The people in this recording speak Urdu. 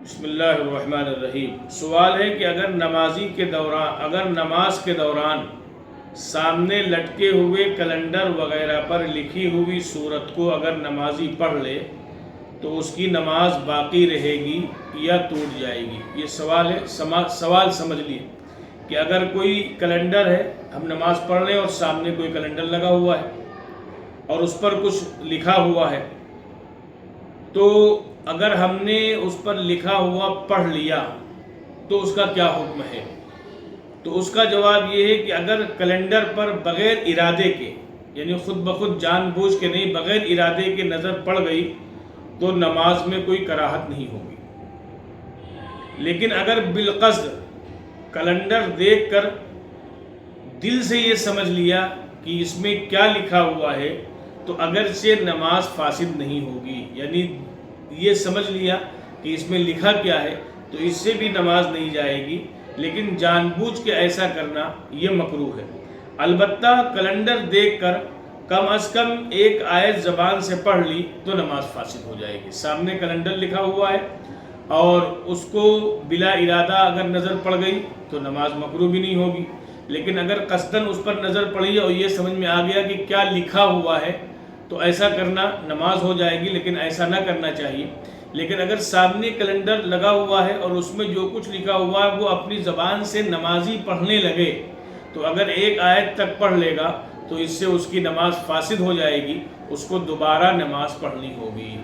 بسم اللہ الرحمن الرحیم۔ سوال ہے کہ اگر نماز کے دوران سامنے لٹکے ہوئے کیلنڈر وغیرہ پر لکھی ہوئی سورت کو اگر نمازی پڑھ لے تو اس کی نماز باقی رہے گی یا ٹوٹ جائے گی؟ یہ سوال ہے۔ سوال سمجھ لیے کہ اگر کوئی کیلنڈر ہے، ہم نماز پڑھ رہے ہیں اور سامنے کوئی کیلنڈر لگا ہوا ہے اور اس پر کچھ لکھا ہوا ہے، تو اگر ہم نے اس پر لکھا ہوا پڑھ لیا تو اس کا کیا حکم ہے؟ تو اس کا جواب یہ ہے کہ اگر کیلنڈر پر بغیر ارادے کے، یعنی خود بخود جان بوجھ کے نہیں، بغیر ارادے کے نظر پڑ گئی تو نماز میں کوئی کراہت نہیں ہوگی۔ لیکن اگر بالقصد کیلنڈر دیکھ کر دل سے یہ سمجھ لیا کہ اس میں کیا لکھا ہوا ہے تو اگرچہ نماز فاسد نہیں ہوگی، یعنی یہ سمجھ لیا کہ اس میں لکھا کیا ہے تو اس سے بھی نماز نہیں جائے گی، لیکن جان بوجھ کے ایسا کرنا یہ مکروہ ہے۔ البتہ کیلنڈر دیکھ کر کم از کم ایک آیت زبان سے پڑھ لی تو نماز فاسد ہو جائے گی۔ سامنے کیلنڈر لکھا ہوا ہے اور اس کو بلا ارادہ اگر نظر پڑ گئی تو نماز مکروہ بھی نہیں ہوگی، لیکن اگر قصداً اس پر نظر پڑی اور یہ سمجھ میں آ گیا کہ کیا لکھا ہوا ہے تو ایسا کرنا نماز ہو جائے گی، لیکن ایسا نہ کرنا چاہیے۔ لیکن اگر سامنے کیلنڈر لگا ہوا ہے اور اس میں جو کچھ لکھا ہوا ہے وہ اپنی زبان سے نمازی پڑھنے لگے تو اگر ایک آیت تک پڑھ لے گا تو اس سے اس کی نماز فاسد ہو جائے گی، اس کو دوبارہ نماز پڑھنی ہوگی۔